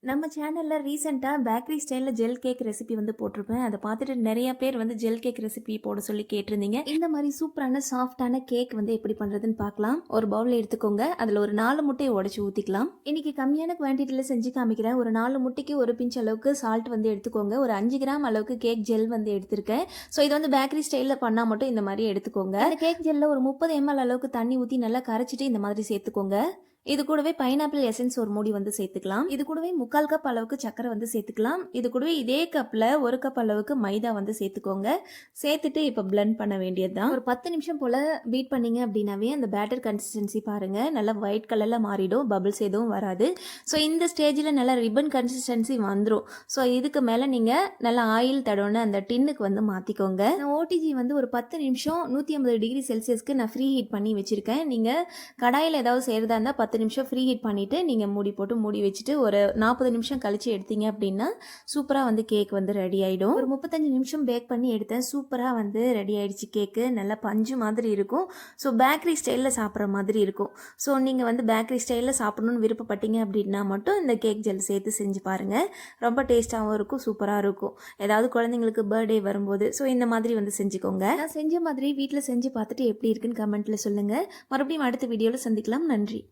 நம்ம சேனல்ல ரீசெண்டா பேக்கரி ஸ்டைல்ல ஜெல் கேக் ரெசிபி வந்து போட்டிருப்பேன். அத பார்த்துட்டு நெறைய பேர் வந்து ஜெல் கேக் ரெசிபி போட சொல்லி கேட்டிருந்தீங்க. இந்த மாரி சூப்பரான சாஃப்ட்டான கேக் வந்து எப்படி பண்றதுன்னு பார்க்கலாம். ஒரு பவுல் எடுத்துக்கோங்க. அதுல ஒரு 4 முட்டைய உடைச்சு ஊத்திக்கலாம். இன்னைக்கு கம்மியான குவான்டிட்டில செஞ்சு காமிக்கிறேன். ஒரு 4 முட்டைக்கு ஒரு பிஞ்ச் அளவுக்கு சால்ட் வந்து எடுத்துக்கோங்க. ஒரு 5 கிராம் அளவுக்கு கேக் ஜெல் வந்து எடுத்திருக்கேன். ஸோ இது வந்து பேக்கரி ஸ்டைல்ல பண்ணா மட்டும் இந்த மாரி எடுத்துக்கோங்க. இந்த கேக் ஜெல்ல ஒரு 30 ml அளவுக்கு தண்ணி ஊத்தி நல்லா கரைச்சிட்டு இந்த மாதிரி சேர்த்துக்கோங்க. இது கூடவே பைனாப்பிள் எசன்ஸ் ஒரு மூடி வந்து சேர்த்துக்கலாம். இது கூடவே 3/4 கப் அளவுக்கு சர்க்கரை வந்து சேர்த்துக்கலாம். இது கூடவே இதே கப்ல 1 கப் அளவுக்கு மைதா வந்து சேர்த்துக்கோங்க. சேர்த்துட்டு இப்போ பிளெண்ட் பண்ண வேண்டியதுதான். ஒரு 10 நிமிஷம் போல பீட் பண்ணீங்க அப்படின்னாவே அந்த பேட்டர் கன்சிஸ்டன்சி பாருங்க நல்லா ஒயிட் கலர்ல மாறிடும். பபிள்ஸ் எதுவும் வராது. ஸோ இந்த ஸ்டேஜில் நல்லா ரிப்பன் கன்சிஸ்டன்சி வந்துடும். ஸோ இதுக்கு மேலே நீங்கள் நல்லா ஆயில் தடவுன அந்த டின்னுக்கு வந்து மாற்றிக்கோங்க. நான் ஓடிஜி வந்து ஒரு 10 நிமிஷம் 150 டிகிரி செல்சியஸ்க்கு நான் ஃப்ரீ ஹீட் பண்ணி வச்சிருக்கேன். நீங்கள் கடாயில் ஏதாவது செய்கிறதா இருந்தால் 10 நிமிஷம் ஃப்ரீ ஹீட் பண்ணிவிட்டு நீங்கள் மூடி போட்டு மூடி வச்சுட்டு ஒரு 40 நிமிஷம் கழிச்சு எடுத்தீங்க அப்படின்னா சூப்பராக வந்து கேக் வந்து ரெடி ஆகிடும். ஒரு 35 நிமிஷம் பேக் பண்ணி எடுத்தேன். சூப்பராக வந்து ரெடி ஆகிடுச்சு கேக்கு. நல்லா பஞ்சு மாதிரி இருக்கும். ஸோ பேக்கரி ஸ்டைலில் சாப்பிட்ற மாதிரி இருக்கும். ஸோ நீங்கள் வந்து பேக்கரி ஸ்டைலில் சாப்பிடணும்னு விருப்பப்பட்டீங்க அப்படின்னா மட்டும் இந்த கேக் ஜெல் சேர்த்து செஞ்சு பாருங்கள். ரொம்ப டேஸ்ட்டாகவும் இருக்கும், சூப்பராக இருக்கும். ஏதாவது குழந்தைங்களுக்கு பர்த்டே வரும்போது ஸோ இந்த மாதிரி வந்து செஞ்சுக்கோங்க. நான் செஞ்ச மாதிரி வீட்டில் செஞ்சு பார்த்துட்டு எப்படி இருக்குன்னு கமெண்ட்டில் சொல்லுங்கள். மறுபடியும் அடுத்த வீடியோவில் சந்திக்கலாம். நன்றி.